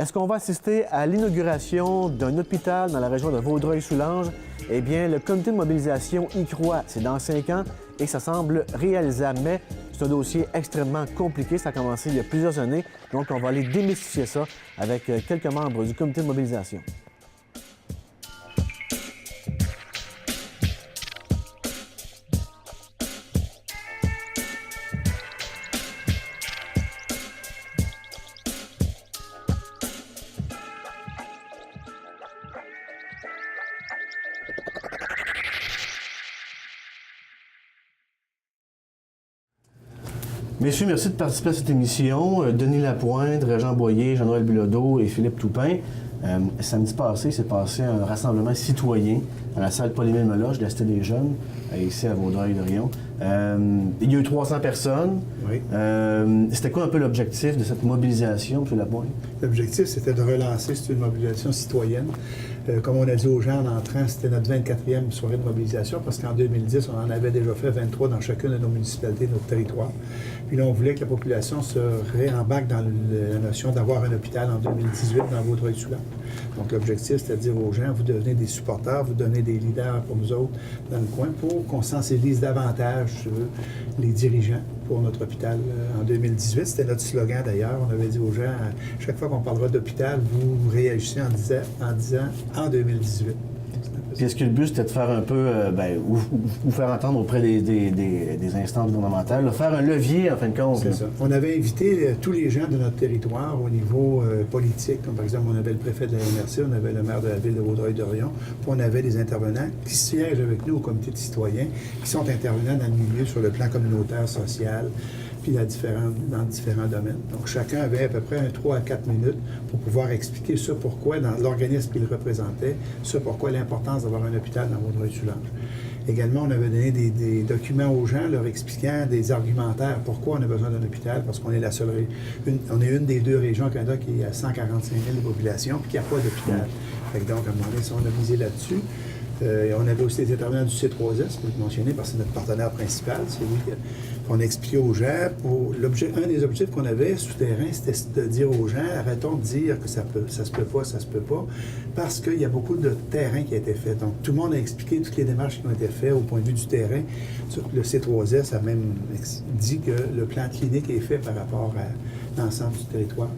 Est-ce qu'on va assister à l'inauguration d'un hôpital dans la région de Vaudreuil-Soulanges? Eh bien, le comité de mobilisation y croit. C'est dans 5 ans et ça semble réalisable. Mais c'est un dossier extrêmement compliqué. Ça a commencé il y a plusieurs années. Donc, on va aller démystifier ça avec quelques membres du comité de mobilisation. Messieurs, merci de participer à cette émission. Denis Lapointe, Jean Boyer, Jean-Noël Bilodeau et Philippe Toupin. Samedi passé, il s'est passé un rassemblement citoyen à la salle Paul-Émile Meloche de la Cité des Jeunes, ici à Vaudreuil-Dorion. Il y a eu 300 personnes. Oui. C'était quoi un peu l'objectif de cette mobilisation, M. Lapointe? L'objectif, c'était de relancer, c'est une mobilisation citoyenne. Comme on a dit aux gens en entrant, c'était notre 24e soirée de mobilisation, parce qu'en 2010, on en avait déjà fait 23 dans chacune de nos municipalités, de notre territoire. Puis là, on voulait que la population se réembarque dans la notion d'avoir un hôpital en 2018 dans Vaudreuil-Soulanges. Donc, l'objectif, c'était de dire aux gens, vous devenez des supporters, vous devenez des leaders pour nous autres dans le coin, pour qu'on sensibilise davantage sur les dirigeants pour notre hôpital en 2018. C'était notre slogan, d'ailleurs. On avait dit aux gens, à chaque fois qu'on parlera d'hôpital, vous réagissez en disant en 2018. Puis est-ce que le but, c'était de faire un peu, ou faire entendre auprès des instances gouvernementales, faire un levier, en fin de compte? C'est ça. On avait invité tous les gens de notre territoire au niveau politique. Comme par exemple, on avait le préfet de la MRC, on avait le maire de la ville de Vaudreuil-Dorion, puis on avait des intervenants qui siègent avec nous au comité de citoyens, qui sont intervenants dans le milieu sur le plan communautaire, social, puis dans différents domaines. Donc, chacun avait à peu près 3 à 4 minutes pour pouvoir expliquer ce pourquoi, dans l'organisme qu'il représentait, ce pourquoi l'importance d'avoir un hôpital dans Vaudreuil-Soulanges. Également, on avait donné des documents aux gens leur expliquant des argumentaires pourquoi on a besoin d'un hôpital, parce qu'on est la seule on est une des 2 régions au Canada qui a 145 000 de population puis qui n'a pas d'hôpital. Donc, à un moment donné, on a misé là-dessus. On avait aussi des intervenants du C3S, pour le mentionner, parce que c'est notre partenaire principal. C'est lui qu'on a expliqué aux gens. Un des objectifs qu'on avait souterrain, c'était de dire aux gens, arrêtons de dire que ça se peut pas, parce qu'il y a beaucoup de terrain qui a été fait. Donc, tout le monde a expliqué toutes les démarches qui ont été faites au point de vue du terrain. Le C3S a même dit que le plan clinique est fait par rapport à l'ensemble du territoire.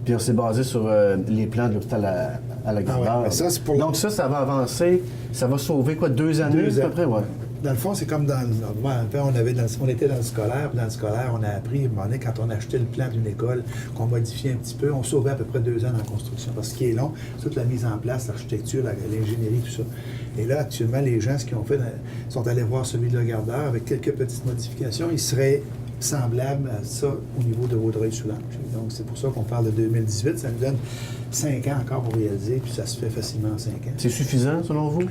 Puis on s'est basé sur les plans de l'hôpital à la Gardeur. Ouais, Donc ça va avancer, ça va sauver quoi, 2 années à peu près? Ouais. Dans le fond, c'est comme dans on était dans le scolaire, puis dans le scolaire, on a appris, à un moment donné, quand on achetait le plan d'une école, qu'on modifiait un petit peu, on sauvait à peu près 2 ans dans la construction. Parce que ce qui est long, c'est toute la mise en place, l'architecture, l'ingénierie, tout ça. Et là, actuellement, les gens, ce qu'ils ont fait, sont allés voir celui de la Gardeur avec quelques petites modifications. Il serait semblable à ça au niveau de Vaudreuil-Soulanges. Donc, c'est pour ça qu'on parle de 2018. Ça nous donne 5 ans encore pour réaliser, puis ça se fait facilement en 5 ans. C'est suffisant, selon vous?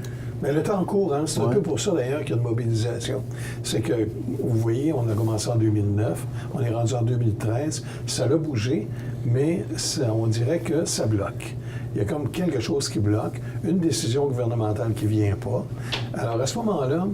Bien, le temps court, hein? C'est un peu pour ça, d'ailleurs, qu'il y a une mobilisation. C'est que, vous voyez, on a commencé en 2009, on est rendu en 2013, ça a bougé, mais on dirait que ça bloque. Il y a comme quelque chose qui bloque, une décision gouvernementale qui ne vient pas. Alors, à ce moment-là,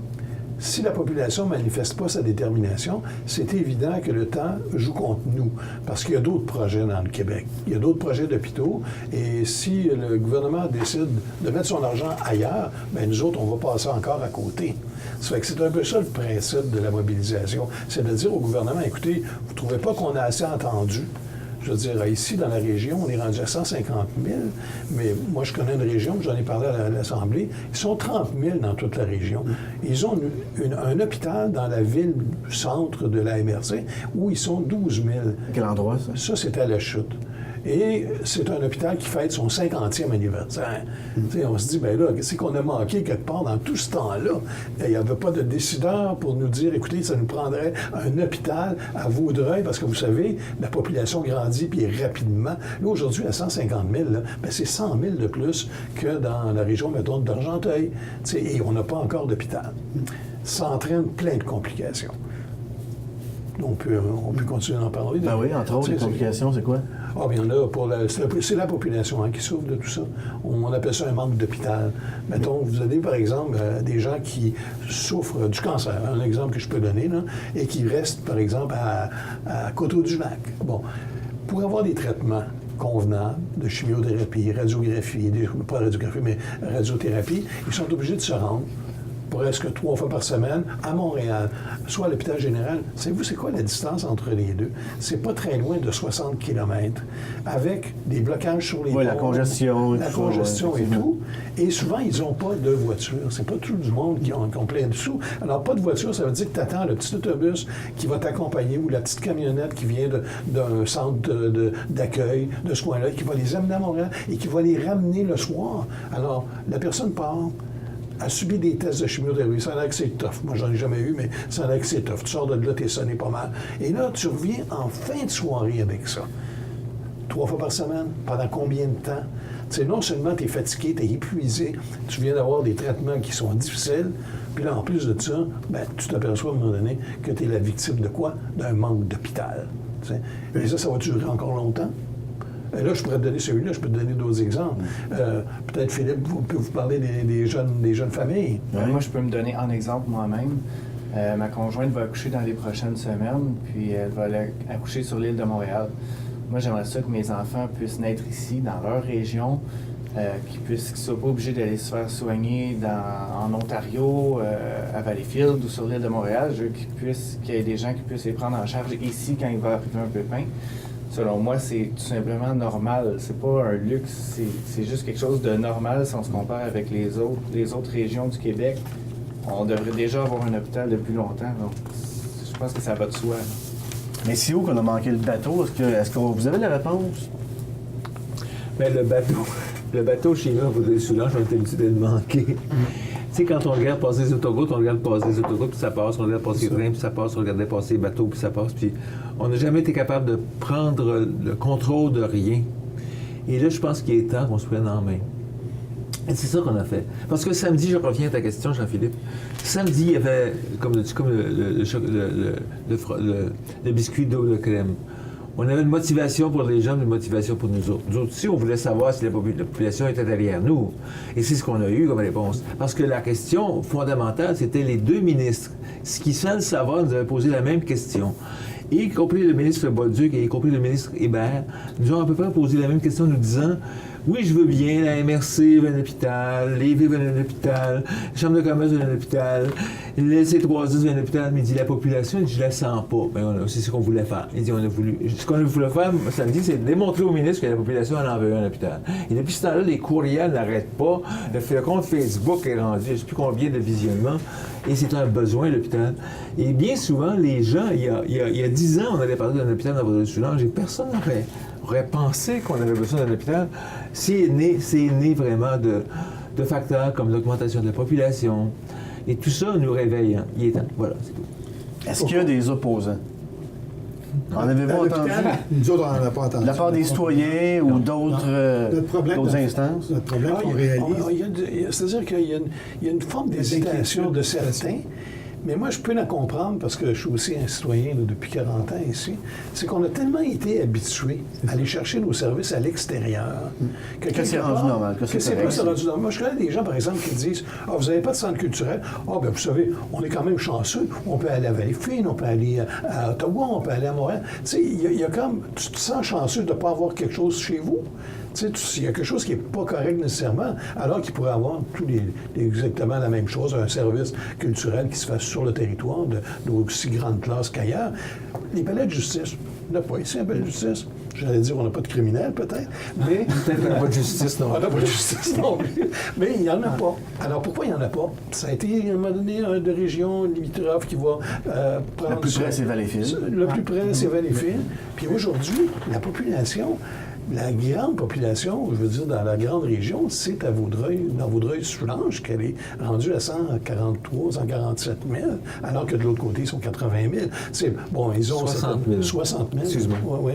si la population ne manifeste pas sa détermination, c'est évident que le temps joue contre nous, parce qu'il y a d'autres projets dans le Québec. Il y a d'autres projets d'hôpitaux, et si le gouvernement décide de mettre son argent ailleurs, bien nous autres, on va passer encore à côté. Ça fait que c'est un peu ça le principe de la mobilisation. C'est de dire au gouvernement, écoutez, vous ne trouvez pas qu'on a assez entendu? Je veux dire, ici, dans la région, on est rendu à 150 000, mais moi, je connais une région, j'en ai parlé à l'Assemblée, ils sont 30 000 dans toute la région. Ils ont un hôpital dans la ville centre de la MRC où ils sont 12 000. Quel endroit, ça? Ça, c'est à La Chute. Et c'est un hôpital qui fête son 50e anniversaire. On se dit, bien là, qu'est-ce qu'on a manqué quelque part dans tout ce temps-là? Il n'y avait pas de décideur pour nous dire, écoutez, ça nous prendrait un hôpital à Vaudreuil, parce que vous savez, la population grandit puis rapidement. Là, aujourd'hui, à 150 000, là, bien, c'est 100 000 de plus que dans la région, mettons, d'Argenteuil. Et on n'a pas encore d'hôpital. Ça entraîne plein de complications. On peut continuer d'en parler. Ben oui, entre autres, les complications, c'est quoi? Ah, bien là, c'est la population qui souffre de tout ça. On appelle ça un manque d'hôpital. Mettons, vous avez, par exemple, des gens qui souffrent du cancer, un exemple que je peux donner, là, et qui restent, par exemple, à Coteau-du-Lac. Bon, pour avoir des traitements convenable de chimiothérapie, radiographie, pas radiographie, mais radiothérapie, ils sont obligés de se rendre presque 3 fois par semaine à Montréal, soit à l'hôpital général. Savez-vous, c'est quoi la distance entre les deux? C'est pas très loin de 60 km, avec des blocages sur les Oui, ponts, la congestion. la congestion et tout. Et souvent, ils n'ont pas de voiture. C'est pas tout du monde qui ont plein de sous. Alors, pas de voiture, ça veut dire que tu attends le petit autobus qui va t'accompagner ou la petite camionnette qui vient d'un centre d'accueil de ce coin-là, qui va les amener à Montréal et qui va les ramener le soir. Alors, la personne part, a subi des tests de chimiothérapie. Ça a l'air que c'est tough. Moi, j'en ai jamais eu, mais ça a l'air que c'est tough. Tu sors de là, t'es sonné pas mal. Et là, tu reviens en fin de soirée avec ça. 3 fois par semaine, pendant combien de temps? Tu sais, non seulement tu es fatigué, tu es épuisé, tu viens d'avoir des traitements qui sont difficiles, puis là, en plus de ça, ben, tu t'aperçois à un moment donné que tu es la victime de quoi? D'un manque d'hôpital. Tu sais. Et ça va durer encore longtemps? Et là, je pourrais te donner celui-là, je peux te donner d'autres exemples. Peut-être, Philippe, peut vous parler des jeunes familles. Moi, je peux me donner un exemple moi-même. Ma conjointe va accoucher dans les prochaines semaines, puis elle va accoucher sur l'île de Montréal. Moi, j'aimerais ça que mes enfants puissent naître ici, dans leur région, qu'ils ne soient pas obligés d'aller se faire soigner en Ontario, à Valleyfield ou sur l'île de Montréal. Je veux qu'il y ait des gens qui puissent les prendre en charge ici quand il va arriver un pépin. Selon moi, c'est tout simplement normal. C'est pas un luxe, c'est juste quelque chose de normal si on se compare avec les autres régions du Québec. On devrait déjà avoir un hôpital depuis longtemps. Donc, je pense que ça va de soi. Mais c'est où qu'on a manqué le bateau? Est-ce que vous avez la réponse? Bien, le bateau chez nous, à Vaudreuil-Soulanges, on était habitué de le manquer. Tu sais, quand on regarde passer les autoroutes, on regarde passer les autoroutes, puis ça passe, on regarde passer les trains, puis ça passe, on regarde passer les bateaux, puis ça passe, puis on n'a jamais été capable de prendre le contrôle de rien. Et là, je pense qu'il est temps qu'on se prenne en main. Et c'est ça qu'on a fait. Parce que samedi, je reviens à ta question, Jean-Philippe. Samedi, il y avait comme le biscuit d'eau de crème. On avait une motivation pour les gens, une motivation pour nous autres. Nous autres aussi, on voulait savoir si la population était derrière nous. Et c'est ce qu'on a eu comme réponse. Parce que la question fondamentale, c'était les deux ministres. Ce qui, sans le savoir, nous avaient posé la même question. Y compris le ministre Bolduc et y compris le ministre Hébert, nous ont à peu près posé la même question, nous disant oui, je veux bien, la MRC veut un hôpital, l'EV veut un hôpital, la Chambre de commerce veut un hôpital, le C310 veut un hôpital, mais il dit la population, il dit je la sens pas. Bien, c'est ce qu'on voulait faire. Il dit on a voulu. Ce qu'on voulait faire, samedi, c'est démontrer au ministre que la population en veut un hôpital. Et depuis ce temps-là, les courriels n'arrêtent pas. Le compte Facebook est rendu, je ne sais plus combien de visionnements, et c'est un besoin, l'hôpital. Et bien souvent, les gens, il y a 10 ans, on avait parlé d'un hôpital dans Vaudreuil-Soulanges et personne n'aurait pensé qu'on avait besoin d'un hôpital. C'est né vraiment de facteurs comme l'augmentation de la population. Et tout ça nous réveille. Hein. Il est temps. Voilà, c'est tout. Est-ce qu'il y a des opposants? En avez-vous entendu? Nous autres, on n'en a pas entendu. De la part des citoyens ou d'autres instances? Notre problème qu'on réalise... C'est-à-dire qu'il y a une forme d'hésitation de certains. Mais moi, je peux la comprendre parce que je suis aussi un citoyen là, depuis 40 ans ici. C'est qu'on a tellement été habitués à aller chercher nos services à l'extérieur. Que c'est rendu normal. Que c'est rendu normal. Moi, je connais des gens, par exemple, qui disent « Ah, vous n'avez pas de centre culturel? Ah, bien, vous savez, on est quand même chanceux. On peut aller à Valleyfield, on peut aller à Ottawa, on peut aller à Montréal. » Tu sais, il y a comme... Tu te sens chanceux de ne pas avoir quelque chose chez vous. Tu sais, il y a quelque chose qui n'est pas correct nécessairement, alors qu'il pourrait avoir exactement la même chose, un service culturel qui se fait sur le territoire d'aussi grande classe qu'ailleurs. Les palais de justice, on n'a pas ici un palais de justice. J'allais dire, on n'a pas de criminels, peut-être, mais... Peut-être qu'on n'a pas de justice, non. On n'a pas de justice non plus. Mais il n'y en a pas. Alors, pourquoi il n'y en a pas? Ça a été, à un moment donné, de région limitrophe qui va prendre... Le plus près, c'est Valleyfield. Le plus près, c'est Valleyfield. Puis aujourd'hui, la population... La grande population, je veux dire, dans la grande région, c'est à Vaudreuil, dans Vaudreuil-Soulanges, qu'elle est rendue à 143, 147 000, alors que de l'autre côté, ils sont 80 000. C'est, bon, ils ont 60 000. 60 000. Excuse-moi. Oui, oui.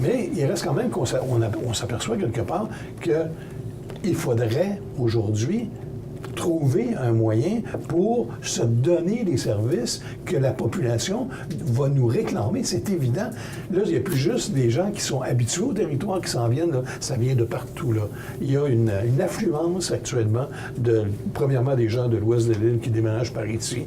Mais il reste quand même on s'aperçoit quelque part qu'il faudrait aujourd'hui trouver un moyen pour se donner les services que la population va nous réclamer. C'est évident. Là, il n'y a plus juste des gens qui sont habitués au territoire qui s'en viennent. Là. Ça vient de partout. Là. Il y a une affluence actuellement, premièrement, des gens de l'ouest de l'île qui déménagent par ici,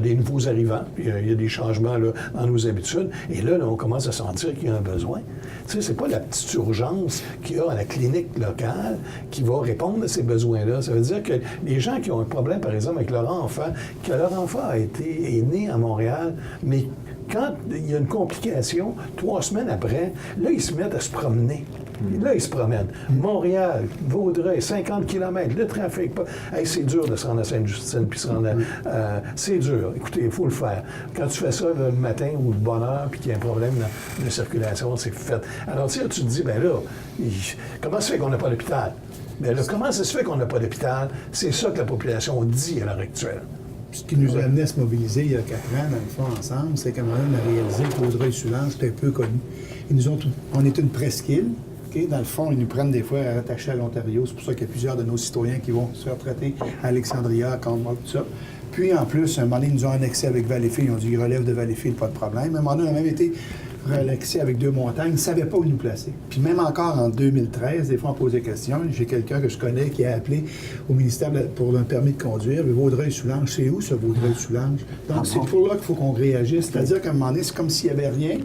des nouveaux arrivants. Il y a des changements là, dans nos habitudes. Et là, on commence à sentir qu'il y a un besoin. Tu sais, c'est pas la petite urgence qu'il y a à la clinique locale qui va répondre à ces besoins-là. Ça veut dire que les gens qui ont un problème, par exemple, avec leur enfant, que leur enfant est né à Montréal, mais quand il y a une complication, 3 semaines après, là, ils se mettent à se promener. Là, ils se promènent. Montréal, Vaudreuil, 50 km, le trafic. Hey, c'est dur de se rendre à Sainte-Justine puis se rendre à... c'est dur. Écoutez, il faut le faire. Quand tu fais ça là, le matin ou de bonne heure puis qu'il y a un problème de circulation, c'est fait. Alors, tu te dis, ben là, comment ça se fait qu'on n'a pas d'hôpital? Ben là, comment ça se fait qu'on n'a pas d'hôpital? C'est ça que la population dit à l'heure actuelle. Ce qui nous a amené à se mobiliser il y a 4 ans, dans le fond, ensemble, c'est qu'à un moment donné, on a réalisé que Vaudreuil-Soulanges, c'était un peu connu. On est une presqu'île. Okay? Dans le fond, ils nous prennent des fois rattachés à l'Ontario. C'est pour ça qu'il y a plusieurs de nos citoyens qui vont se faire traiter à Alexandria, à Cornwall, tout ça. Puis, en plus, un moment donné, ils nous ont annexé avec Valleyfield. Ils ont dit, ils relèvent de Valleyfield, pas de problème. À un moment donné, on a même été relaxé avec Deux-Montagnes. Ils ne savaient pas où nous placer. Puis même encore en 2013, des fois, on pose des questions. J'ai quelqu'un que je connais qui a appelé au ministère pour un permis de conduire. Le Vaudreuil-Soulanges, c'est où, ce Vaudreuil-Soulanges? Donc, c'est pour là qu'il faut qu'on réagisse. C'est-à-dire qu'à un moment donné, c'est comme s'il n'y avait rien.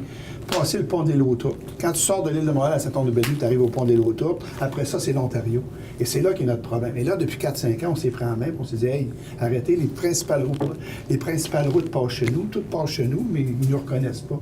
Passer le pont des Lautourtes. Quand tu sors de l'île de Montréal à Saint-Anne-de-Bellevue, tu arrives au pont des Lautourtes. Après ça, c'est l'Ontario. Et c'est là qu'est notre problème. Et là, depuis 4-5 ans, on s'est pris en main et on s'est dit, hey, arrêtez, les principales routes passent chez nous, toutes passent chez nous, mais ils ne nous reconnaissent pas.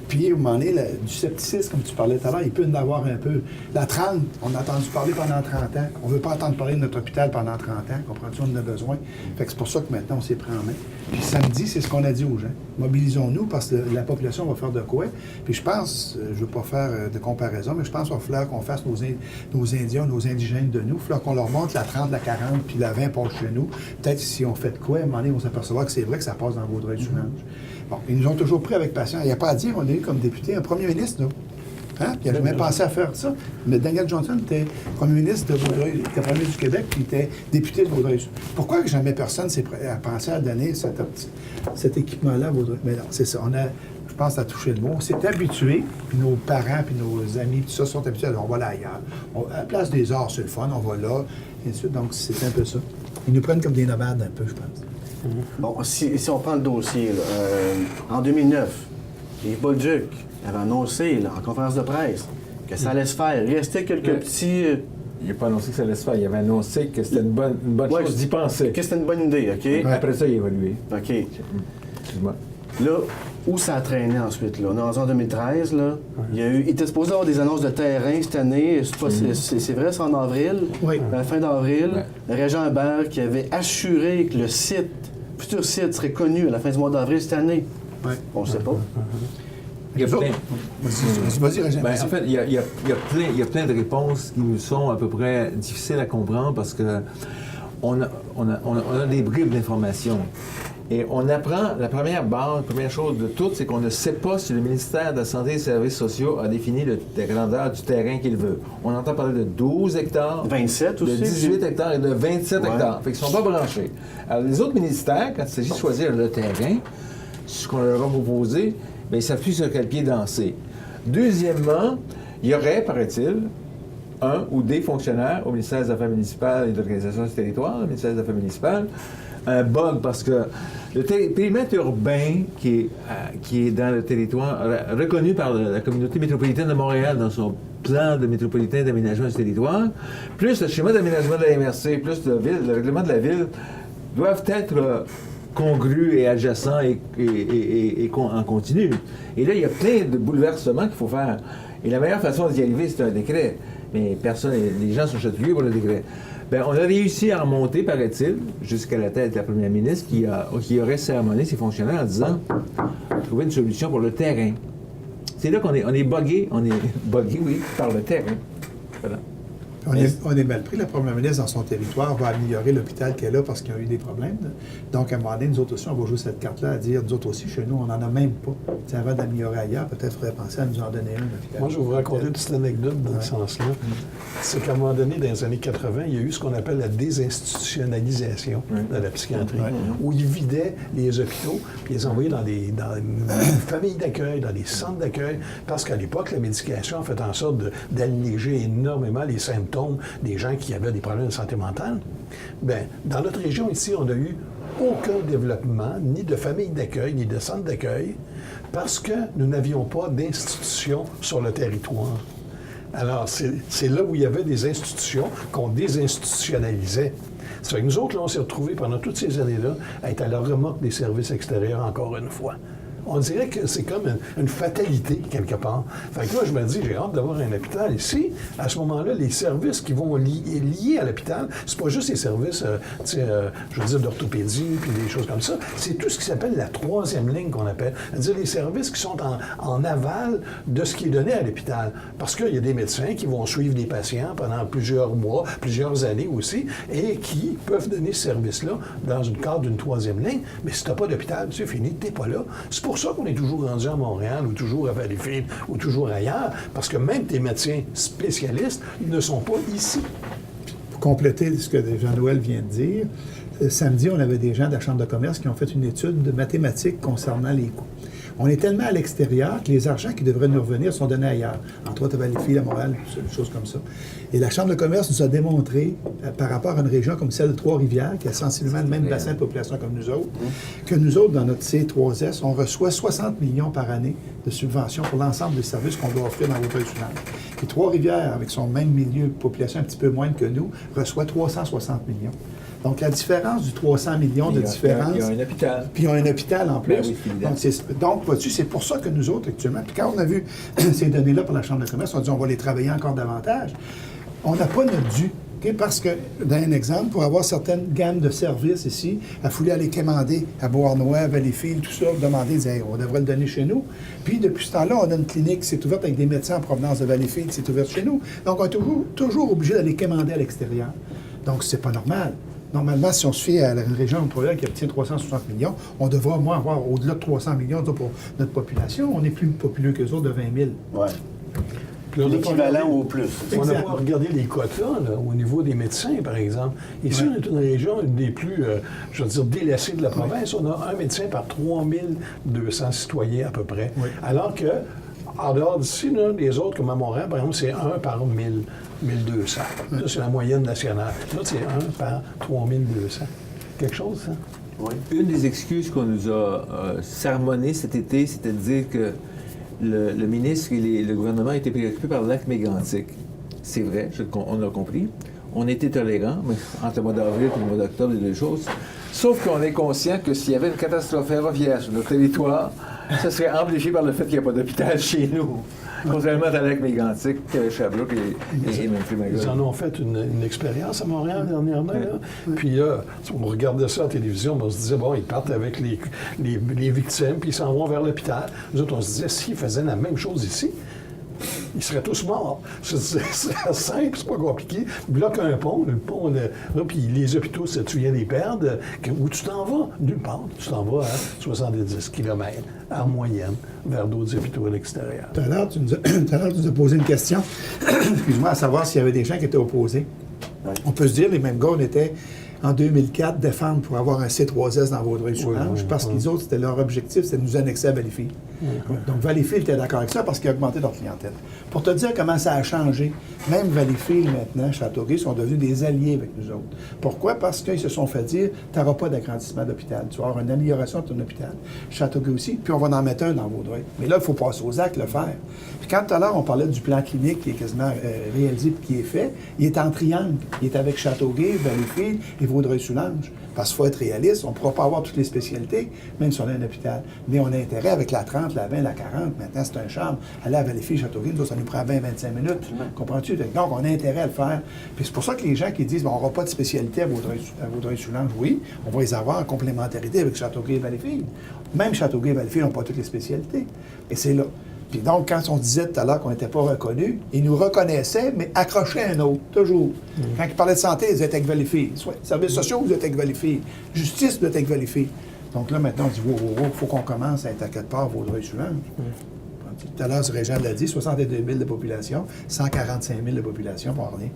Puis, à un moment donné, du scepticisme, comme tu parlais tout à l'heure, il peut en avoir un peu. La 30, on a entendu parler pendant 30 ans. On ne veut pas entendre parler de notre hôpital pendant 30 ans. Comprends-tu? On en a besoin. Fait que c'est pour ça que maintenant, on s'est pris en main. Puis samedi, c'est ce qu'on a dit aux gens. Mobilisons-nous parce que la population va faire de quoi. Puis je pense, je ne veux pas faire de comparaison, mais je pense qu'il va falloir qu'on fasse nos Indiens, nos indigènes de nous. Il va falloir qu'on leur montre la 30, la 40, puis la 20 passe chez nous. Peut-être si on fait de quoi, à un moment donné, on s'apercevra que c'est vrai que ça passe dans Vaudreuil-Soulanges. Bon, ils nous ont toujours pris avec patience. Il n'y a pas à dire, on est comme député, un premier ministre, là. Hein? Il n'a jamais pensé à faire ça. Mais Daniel Johnson était premier ministre de Vaudreuil, il était premier ministre du Québec, puis il était député de Vaudreuil. Pourquoi que jamais personne s'est pensé à donner cet équipement-là à Vaudreuil? Mais non, c'est ça. Je pense, à toucher le mot. On s'est habitué, puis nos parents, puis nos amis, tout ça sont habitués. On va là ailleurs. À la place des arts, c'est le fun, on va là, et ainsi de suite. Donc, c'est un peu ça. Ils nous prennent comme des nomades un peu, je pense. Bon, si on prend le dossier, là, en 2009, Yves Bolduc avait annoncé là, en conférence de presse que ça allait se faire. Il restait quelques petits... Il n'a pas annoncé que ça allait se faire. Il avait annoncé que c'était une bonne chose d'y penser. Que c'était une bonne idée, OK? Ouais. Après ça, il a évolué. OK. Excuse-moi. Là, où ça a traîné ensuite, là? On est en 2013, là. Il était supposé avoir des annonces de terrain cette année. C'est vrai, c'est en avril? Oui. À la fin d'avril, Régent Hébert qui avait assuré que le futur site serait connu à la fin du mois d'avril cette année. Oui. On ne sait pas. Il y a plein. Vas-y, Régent. En fait, il y a plein de réponses qui nous sont à peu près difficiles à comprendre parce que on a des bribes d'informations. Et on apprend, la première chose de toutes, c'est qu'on ne sait pas si le ministère de la Santé et des Services sociaux a défini la grandeur du terrain qu'il veut. On entend parler de 12 hectares, 27 aussi, de 18 hectares et de 27 hectares. Fait qu'ils ne sont pas branchés. Alors, les autres ministères, quand il s'agit de choisir le terrain, ce qu'on leur a proposé, bien, ils ne savent plus sur quel pied danser. Deuxièmement, il y aurait, paraît-il, un ou des fonctionnaires au ministère des Affaires municipales et de l'Organisation du territoire, le ministère des Affaires municipales, un bug parce que le périmètre urbain qui est dans le territoire, reconnu par la communauté métropolitaine de Montréal dans son plan de métropolitain d'aménagement du territoire, plus le schéma d'aménagement de la MRC, plus le règlement de la ville, doivent être congrus et adjacents et en continu. Et là, il y a plein de bouleversements qu'il faut faire. Et la meilleure façon d'y arriver, c'est un décret. Mais les gens sont chatouillés pour le décret. Bien, on a réussi à remonter, paraît-il, jusqu'à la tête de la première ministre qui aurait sermonné ses fonctionnaires en disant trouver une solution pour le terrain. C'est là qu'on est buggé, oui, par le terrain. Voilà. On est mal pris. La première ministre, dans son territoire, va améliorer l'hôpital qu'elle a parce qu'il y a eu des problèmes. Donc, à un moment donné, nous autres aussi, on va jouer cette carte-là à dire, nous autres aussi, chez nous, on n'en a même pas. T'sais, avant d'améliorer ailleurs, peut-être qu'il faudrait penser à nous en donner un. Moi, je vais vous raconter une petite anecdote dans ce sens-là. C'est qu'à un moment donné, dans les années 80, il y a eu ce qu'on appelle la désinstitutionnalisation de la psychiatrie, où ils vidaient les hôpitaux, puis ils les envoyaient dans des familles d'accueil, dans des centres d'accueil, parce qu'à l'époque, la médication a fait en sorte d'alléger énormément les symptômes des gens qui avaient des problèmes de santé mentale. Bien, dans notre région ici, on n'a eu aucun développement, ni de famille d'accueil, ni de centre d'accueil, parce que nous n'avions pas d'institutions sur le territoire. Alors, c'est là où il y avait des institutions qu'on désinstitutionnalisait. Ça fait que nous autres, là, on s'est retrouvés pendant toutes ces années-là à être à la remorque des services extérieurs encore une fois. On dirait que c'est comme une fatalité, quelque part. Fait que là, je me dis, j'ai hâte d'avoir un hôpital ici. À ce moment-là, les services qui vont liés à l'hôpital, c'est pas juste les services, je veux dire, d'orthopédie, puis des choses comme ça. C'est tout ce qui s'appelle la troisième ligne qu'on appelle. C'est-à-dire les services qui sont en aval de ce qui est donné à l'hôpital. Parce qu'il y a des médecins qui vont suivre les patients pendant plusieurs mois, plusieurs années aussi, et qui peuvent donner ce service-là dans le cadre d'une troisième ligne. Mais si t'as pas d'hôpital, c'est fini, t'es pas là. C'est pour ça qu'on est toujours rendu à Montréal, ou toujours à Valleyfield, ou toujours ailleurs, parce que même tes médecins spécialistes ne sont pas ici. Pour compléter ce que Jean-Noël vient de dire, samedi, on avait des gens de la Chambre de commerce qui ont fait une étude de mathématiques concernant les coûts. On est tellement à l'extérieur que les argents qui devraient nous revenir sont donnés ailleurs. Entre autres, à Valleyfield, à Montréal, des choses comme ça. Et la Chambre de commerce nous a démontré, par rapport à une région comme celle de Trois-Rivières, qui a sensiblement le même bassin de population comme nous autres, que nous autres, dans notre C3S, on reçoit 60 millions par année de subventions pour l'ensemble des services qu'on doit offrir dans Vaudreuil-Soulanges. Et Trois-Rivières, avec son même milieu de population un petit peu moins que nous, reçoit 360 millions. Donc, la différence du 300 millions de différence... Il y a un hôpital. Puis, ils ont un hôpital en plus. Ben oui, donc, vois-tu, c'est pour ça que nous autres, actuellement, puis quand on a vu ces données-là pour la Chambre de commerce, on a dit on va les travailler encore davantage. On n'a pas notre dû. Okay? Parce que, dans un exemple, pour avoir certaines gammes de services ici, il fallait aller commander à Beauharnois, à Valleyfield, tout ça, demander, dire, hey, on devrait le donner chez nous. Puis, depuis ce temps-là, on a une clinique qui s'est ouverte avec des médecins en provenance de Valleyfield qui s'est ouverte chez nous. Donc, on est toujours obligé d'aller commander à l'extérieur. Donc, c'est pas normal. Normalement, si on se fie à la région métropolitaine qui obtient 360 millions, on devrait au moins avoir au-delà de 300 millions pour notre population. On est plus populeux qu'eux autres de 20 000. Oui. L'équivalent au plus. On n'a pas regardé les quotas là, au niveau des médecins, par exemple. Ici, on est une région une des plus, je veux dire, délaissées de la province. On a un médecin par 3200 citoyens à peu près. Oui. Alors que, en dehors d'ici, les autres, comme à Montréal, par exemple, c'est 1 par 1200. Ça, c'est la moyenne nationale. Là, c'est 1 par 3200. Quelque chose, ça? Oui. Une des excuses qu'on nous a sermonnées cet été, c'était de dire que le ministre et le gouvernement étaient préoccupés par le lac mégantic. C'est vrai, on l'a compris. On était tolérants, mais entre le mois d'avril et le mois d'octobre, les deux choses. Sauf qu'on est conscient que s'il y avait une catastrophe ferroviaire sur notre territoire, ça serait amplifié par le fait qu'il n'y a pas d'hôpital chez nous. Contrairement à la lac mégantic, Sherbrooke et Memphis-Magog. Ils en ont fait une expérience à Montréal dernièrement. Là. Puis là, on regardait ça à la télévision, on se disait, bon, ils partent avec les victimes, puis ils s'en vont vers l'hôpital. Nous autres, on se disait, s'ils faisaient la même chose ici, ils seraient tous morts. C'est simple, c'est pas compliqué. Bloque un pont, le pont, là, puis les hôpitaux, tu viens les perdre. Où tu t'en vas? Nulle part. Tu t'en vas à 70 km en moyenne vers d'autres hôpitaux à l'extérieur. Tout à l'heure, tu nous as posé une question, excuse-moi, à savoir s'il y avait des gens qui étaient opposés. Oui. On peut se dire, les mêmes gars, on était en 2004 défendre pour avoir un C3S dans Vaudreuil-Soulanges, parce qu'ils autres, c'était leur objectif, c'était de nous annexer à Valleyfield. Donc Valleyfield était d'accord avec ça parce qu'ils a augmenté leur clientèle. Pour te dire comment ça a changé, même Valleyfield maintenant, Châteauguay, sont devenus des alliés avec nous autres. Pourquoi? Parce qu'ils se sont fait dire, tu n'auras pas d'agrandissement d'hôpital, tu vas avoir une amélioration de ton hôpital. Châteauguay aussi, puis on va en mettre un dans Vaudreuil. Mais là, il faut passer aux actes, le faire. Puis quand tout à l'heure, on parlait du plan clinique qui est quasiment réalisé et qui est fait, il est en triangle. Il est avec Châteauguay, Valleyfield et Vaudreuil-Soulanges. Parce qu'il faut être réaliste, on ne pourra pas avoir toutes les spécialités, même si on a un hôpital. Mais on a intérêt avec la 30, la 20, la 40. Maintenant, c'est un charme. Aller à Valleyfield, Châteauguay, nous, ça nous prend 20-25 minutes. Comprends-tu? Donc, on a intérêt à le faire. Puis c'est pour ça que les gens qui disent, bon, on n'aura pas de spécialité à Vaudreuil-Soulanges, oui, on va les avoir en complémentarité avec Châteauguay et Valleyfield. Même Châteauguay et Valleyfield n'ont pas toutes les spécialités. Et c'est là. Puis donc, quand on disait tout à l'heure qu'on n'était pas reconnu, ils nous reconnaissaient, mais accrochaient un autre, toujours. Quand ils parlaient de santé, ils étaient qualifiés. Soit services sociaux, vous êtes qualifiés. Justice, vous êtes qualifiés. Donc là, maintenant, on dit, il faut qu'on commence à être à quelque part Vaudreuil-Soulanges. Tout à l'heure, ce Régent l'a dit, 62 000 de population, 145 000 de population pour rien.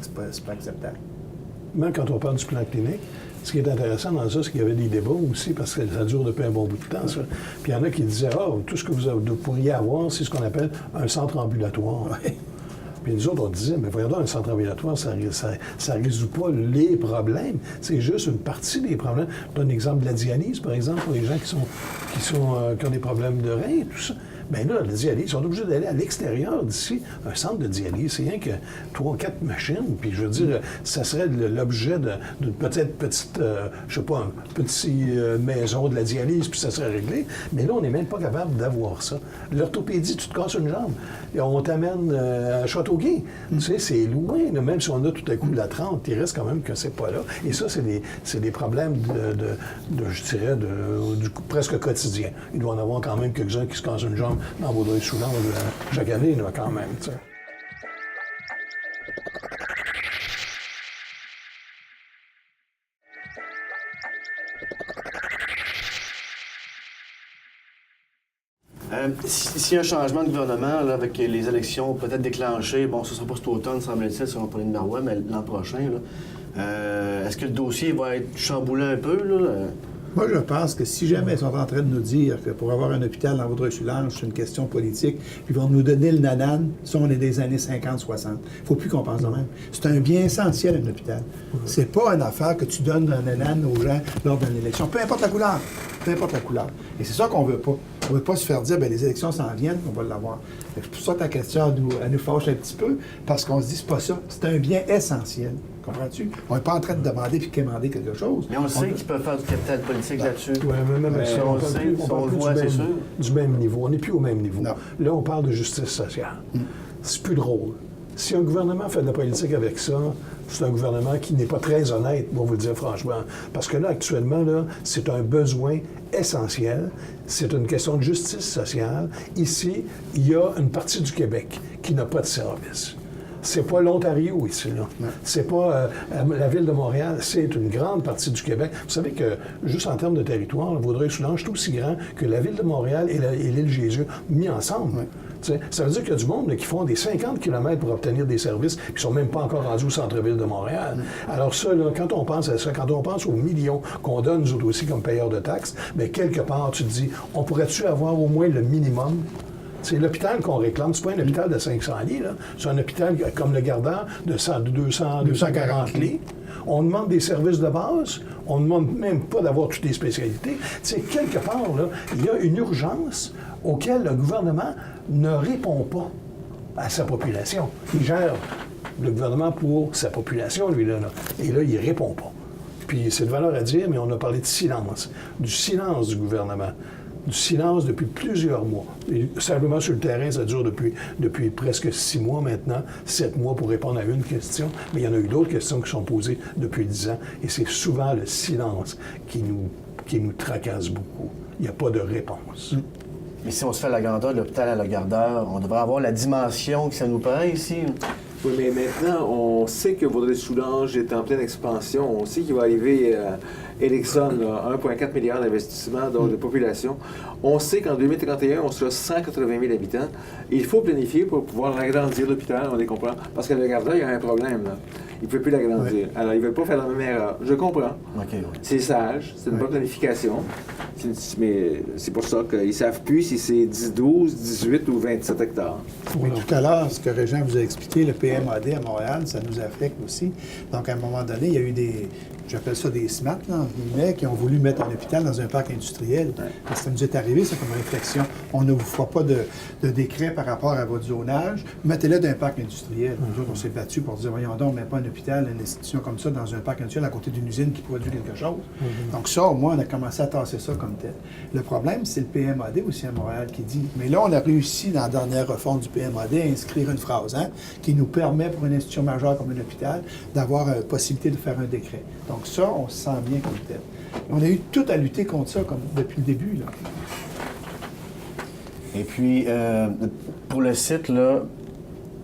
C'est pas acceptable. Même quand on parle du plan clinique, ce qui est intéressant dans ça, c'est qu'il y avait des débats aussi, parce que ça dure depuis un bon bout de temps, ça. Puis il y en a qui disaient, tout ce que vous pourriez avoir, c'est ce qu'on appelle un centre ambulatoire. Ouais. Puis nous autres, on disait, mais voyons donc, un centre ambulatoire, ça ne résout pas les problèmes. C'est juste une partie des problèmes. Je donne l'exemple de la dialyse, par exemple, pour les gens qui ont des problèmes de rein, tout ça. Bien là, la dialyse, ils sont obligés d'aller à l'extérieur d'ici. Un centre de dialyse, c'est rien que 3 ou 4 machines. Puis je veux dire, ça serait l'objet d'une petite, je sais pas, une petite maison de la dialyse, puis ça serait réglé. Mais là, on n'est même pas capable d'avoir ça. L'orthopédie, tu te casses une jambe. Et on t'amène à Châteauguay. Tu sais, c'est loin. Là. Même si on a tout à coup la 30, il reste quand même que c'est pas là. Et ça, c'est des problèmes je dirais, du presque quotidien. Il doit y en avoir quand même quelques-uns qui se cassent une jambe dans Vaudreuil-Soulanges chaque année, là, quand même. T'sais. S'il y a un changement de gouvernement, là, avec les élections peut-être déclenchées, bon, ce ne sera pas cet automne, semble-t-il, ce sera pas les Marois, mais l'an prochain, là, est-ce que le dossier va être chamboulé un peu, là? Moi, je pense que si jamais ils sont en train de nous dire que pour avoir un hôpital dans Vaudreuil-Soulanges, c'est une question politique, puis ils vont nous donner le nanan, ça, on est des années 50-60. Il ne faut plus qu'on pense de même. C'est un bien essentiel, un hôpital. C'est pas une affaire que tu donnes un nanan aux gens lors d'une élection. Peu importe la couleur. Peu importe la couleur. Et c'est ça qu'on veut pas. On veut pas se faire dire, bien, les élections s'en viennent, on va l'avoir. C'est pour ça que ta question, elle nous fâche un petit peu, parce qu'on se dit, c'est pas ça. C'est un bien essentiel. Comprends-tu? On n'est pas en train de demander puis quémander quelque chose. Mais on sait qu'ils peuvent faire du capital politique là-dessus. Oui, mais même si on parle plus du même niveau. On n'est plus au même niveau. Non. Là, on parle de justice sociale. C'est plus drôle. Si un gouvernement fait de la politique avec ça, c'est un gouvernement qui n'est pas très honnête, on va vous le dire franchement. Parce que là, actuellement, là, c'est un besoin essentiel. C'est une question de justice sociale. Ici, il y a une partie du Québec qui n'a pas de service. C'est pas l'Ontario ici, là. C'est pas la ville de Montréal, c'est une grande partie du Québec. Vous savez que, juste en termes de territoire, Vaudreuil-Soulanges est aussi grand que la ville de Montréal et l'île Jésus mis ensemble. Ça veut dire qu'il y a du monde là, qui font des 50 km pour obtenir des services qui ne sont même pas encore rendus au centre-ville de Montréal. Alors ça, là, quand on pense à ça, quand on pense aux millions qu'on donne, nous autres aussi, comme payeurs de taxes, bien, quelque part, tu te dis, on pourrait-tu avoir au moins le minimum? C'est l'hôpital qu'on réclame, c'est pas un hôpital de 500 lits, là. C'est un hôpital comme le Gardeur de 240 lits. On demande des services de base, on ne demande même pas d'avoir toutes les spécialités. Tu sais, quelque part, là, il y a une urgence auquel le gouvernement ne répond pas à sa population. Il gère le gouvernement pour sa population, lui, là. Et là, il répond pas. Puis c'est de valeur à dire, mais on a parlé de silence. Du silence du gouvernement. Du silence depuis plusieurs mois. Et simplement sur le terrain, ça dure depuis presque 6 mois maintenant, 7 mois pour répondre à une question, mais il y en a eu d'autres questions qui sont posées depuis 10 ans, et c'est souvent le silence qui nous tracasse beaucoup. Il n'y a pas de réponse. Mais si on se fait la grandeur de l'hôpital à la Gardeur, on devrait avoir la dimension que ça nous prend ici. Oui, mais maintenant, on sait que Vaudreuil-Soulanges est en pleine expansion. On sait qu'il va arriver Ericsson, 1,4 milliard d'investissements de population. On sait qu'en 2031, on sera 180 000 habitants. Il faut planifier pour pouvoir agrandir l'hôpital, on les comprend. Parce que le Gardeur, il y a un problème, là. Il ne peut plus l'agrandir. Oui. Alors, il ne veut pas faire la même erreur. Je comprends. Okay. C'est sage, c'est une bonne planification. Mais c'est pour ça qu'ils ne savent plus si c'est 10, 12, 18 ou 27 hectares. Mais tout à l'heure, ce que Régent vous a expliqué, le PMAD à Montréal, ça nous affecte aussi. Donc, à un moment donné, il y a eu j'appelle ça des SMAT, là, entre guillemets, qui ont voulu mettre un hôpital dans un parc industriel. Ouais. Ça nous est arrivé, c'est comme une réflexion. On ne vous fera pas de décret par rapport à votre zonage. Mettez-le dans un parc industriel. Nous autres, on s'est battus pour dire, voyons donc, on ne met pas un hôpital, une institution comme ça, dans un parc industriel à côté d'une usine qui produit quelque chose. Donc ça, au moins, on a commencé à tasser ça comme tel. Le problème, c'est le PMAD aussi à Montréal qui dit, mais là, on a réussi, dans la dernière refonte du PMAD, à inscrire une phrase qui nous permet, pour une institution majeure comme un hôpital, d'avoir la possibilité de faire un décret. Donc ça, on se sent bien comme tel. On a eu tout à lutter contre ça depuis le début, là. Et puis, pour le site, là,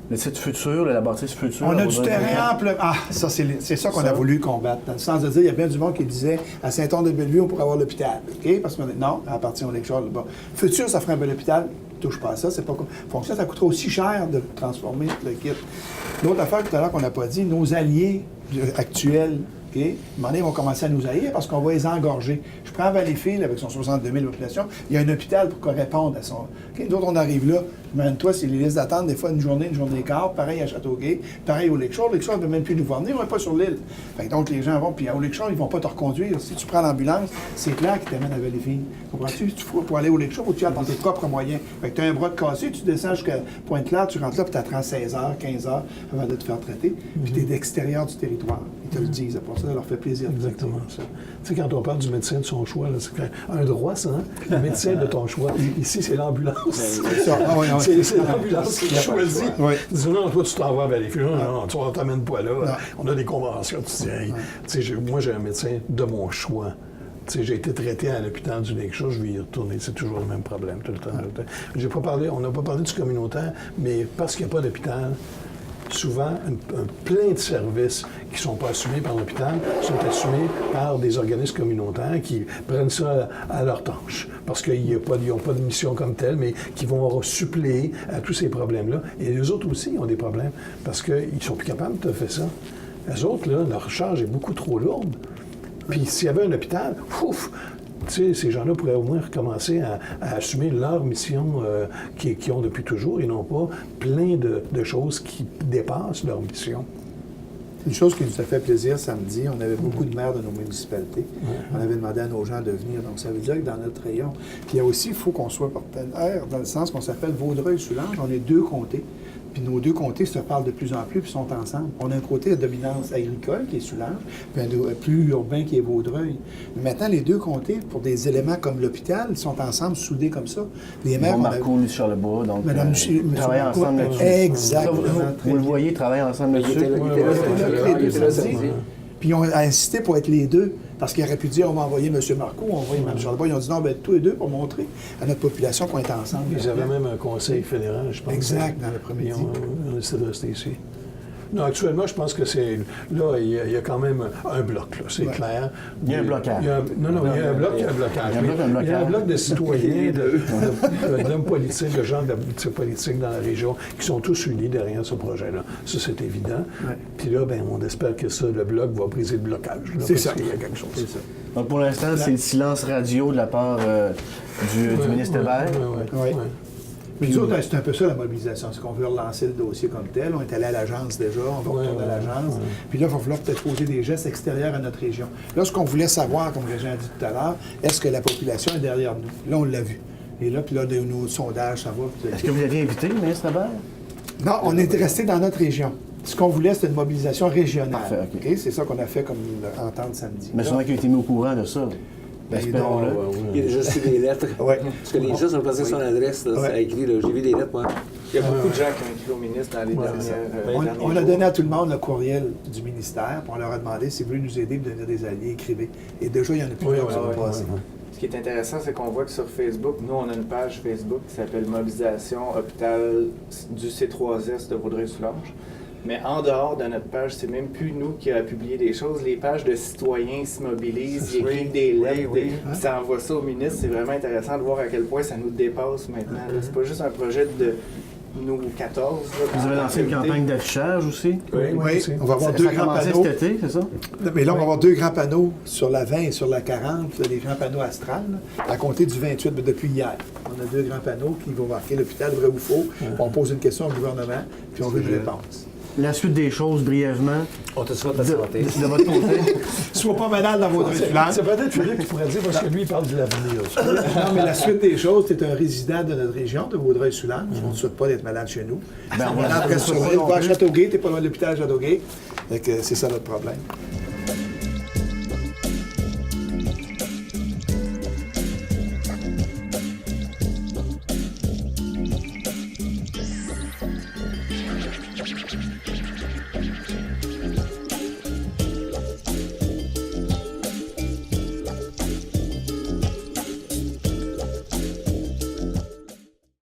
le site futur, la bâtisse future... On a du terrain ample. Ah, ça, c'est ça qu'on a voulu combattre. Dans le sens de dire, il y a bien du monde qui disait, à Saint-Anne-de-Bellevue, on pourrait avoir l'hôpital. OK? Parce que non, à partir de Lakeshore, là-bas. Futur, ça ferait un bel hôpital. Touche pas à ça, c'est pas fonction. Ça coûtera aussi cher de transformer le kit. L'autre affaire tout à l'heure qu'on n'a pas dit, nos alliés actuels, OK? À un moment donné, ils vont commencer à nous haïr parce qu'on va les engorger. Je prends Valleyfield avec son 62 000 population. Il y a un hôpital pour qu'on réponde à son. OK? D'autres, on arrive là. Imagine-toi, c'est les listes d'attente, des fois une journée et quart. Pareil à Châteauguay, pareil au Lakeshore. Lakeshore ne veut même plus nous voir venir, on n'est pas sur l'île. Fait que donc, les gens vont. Puis au Lakeshore, ils ne vont pas te reconduire. Si tu prends l'ambulance, c'est clair qu'ils t'amènent à Valleyfield. Comprends-tu? Pour aller au Lakeshore, il faut que tu ailles par tes propres moyens. Fait que tu as un bras de cassé, tu descends jusqu'à Pointe-Claire, tu rentres là, puis tu attends 16 heures, 15 heures avant de te faire traiter. Puis tu es d'extérieur du territoire. Ils te le disent. Pour ça, ça leur fait plaisir. Exactement ça. Tu sais, quand on parle du médecin de son choix, là, c'est un droit, ça, hein? Le médecin de ton choix. Ici, c'est l'ambulance. C'est l'ambulance qui choisit. Oui. Dis non, toi, tu t'en vas à Valleyfield. Non, tu ne t'amènes pas là. Non. On a des conventions. Tu dis, hey, tu sais, moi, j'ai un médecin de mon choix. Tu sais, j'ai été traité à l'hôpital du Lakeshore, je vais y retourner. C'est toujours le même problème, tout le temps. On n'a pas parlé du communautaire, mais parce qu'il n'y a pas d'hôpital, souvent, plein de services qui ne sont pas assumés par l'hôpital sont assumés par des organismes communautaires qui prennent ça à leur tâche. Parce qu'ils n'ont pas de mission comme telle, mais qui vont suppléer à tous ces problèmes-là. Et les autres aussi ont des problèmes parce qu'ils ne sont plus capables de faire ça. Les autres, là, leur charge est beaucoup trop lourde. Puis s'il y avait un hôpital, ouf! Tu sais, ces gens-là pourraient au moins recommencer à assumer leur mission qu'ils ont depuis toujours et non pas plein de choses qui dépassent leur mission. Une chose qui nous a fait plaisir samedi, on avait beaucoup de maires de nos municipalités. On avait demandé à nos gens de venir. Donc, ça veut dire que dans notre rayon, puis il y a aussi, il faut qu'on soit partenaire dans le sens qu'on s'appelle Vaudreuil-Soulanges. On est 2 comtés. Puis nos 2 comtés se parlent de plus en plus puis sont ensemble. On a un côté de dominance agricole qui est Soulanges, puis un plus urbain qui est Vaudreuil. Mais maintenant, les 2 comtés, pour des éléments comme l'hôpital, ils sont ensemble, soudés comme ça. Les maires... Marco, Louis Charlebois, donc Madame travaillent ensemble là-dessus. Exactement. Vous le voyez, travailler ensemble là-dessus. Puis ils ont insisté pour être les 2, parce qu'ils auraient pu dire on va envoyer M. Marco, on va envoyer Mme Charlebois. Ils ont dit non, bien tous les 2 pour montrer à notre population qu'on est ensemble. Ils avaient même un conseil fédéral, je pense. Exact, dans l'après-midi. On essaie de rester ici. Non, actuellement, je pense que c'est... Là, il y a quand même un bloc, là, c'est clair. Il y a un blocage. Il y a un bloc, il y a un blocage. Il y a un bloc de citoyens, d'hommes politiques, de gens politiques dans la région qui sont tous unis derrière ce projet-là. Ça, c'est évident. Puis là, ben, on espère que ça, le bloc va briser le blocage. Là, c'est ça. Il y a quelque chose. C'est ça. Donc, pour l'instant, c'est le silence radio de la part du ministre Hébert. Oui. Mais nous autres, c'est un peu ça la mobilisation, c'est qu'on veut relancer le dossier comme tel. On est allé à l'agence déjà, on va retourner à l'agence. Puis là, il va falloir peut-être poser des gestes extérieurs à notre région. Là, ce qu'on voulait savoir, comme Régent a dit tout à l'heure, est-ce que la population est derrière nous? Là, on l'a vu. Et là, puis là, de nos sondages, ça va. Est-ce que vous aviez invité le ministre Hébert? Non, on est resté dans notre région. Ce qu'on voulait, c'était une mobilisation régionale. Parfait, OK. C'est ça qu'on a fait comme entente samedi. Mais sûrement qu'il a été mis au courant de ça. Espérons-le. Il y a déjà reçu des lettres. Parce que les gens sont placés son adresse. Là, ça a écrit, là, j'ai vu des lettres, moi. Il y a beaucoup de gens qui ont écrit au ministre dans les dernières On a donné à tout le monde le courriel du ministère, puis on leur a demandé si vous voulez nous aider et devenir des alliés, écrivez. Et déjà, il y en a plusieurs qui sont passés. Ce qui est intéressant, c'est qu'on voit que sur Facebook, nous, on a une page Facebook qui s'appelle Mobilisation Hôpital du C3S de Vaudreuil-Soulanges. Mais en dehors de notre page, c'est même plus nous qui avons publié des choses. Les pages de citoyens se mobilisent, ils écrivent des lettres, ça envoie ça au ministre. C'est vraiment intéressant de voir à quel point ça nous dépasse maintenant. C'est pas juste un projet de nous 14. Vous avez lancé une campagne d'affichage aussi? Oui, on va avoir 2 grands panneaux. cet été, c'est ça? Mais là, on va avoir 2 grands panneaux sur la 20 et sur la 40, des grands panneaux astrales, à compter du 28, mais depuis hier. On a 2 grands panneaux qui vont marquer l'hôpital, vrai ou faux. On pose une question au gouvernement, puis on veut une réponse. La suite des choses, brièvement. On te souhaite la santé. De votre côté. Sois pas malade dans votre plan. C'est peut-être Philippe qui pourrait dire, parce que lui, il parle de l'avenir. Non, mais la suite des choses, tu es un résident de notre région, de Vaudreuil-Soulanges. On ne te souhaite pas d'être malade chez nous. On est malade sur l'île. Tu vas à Châteauguay, tu n'es pas loin de l'hôpital à Châteauguay. C'est ça notre problème.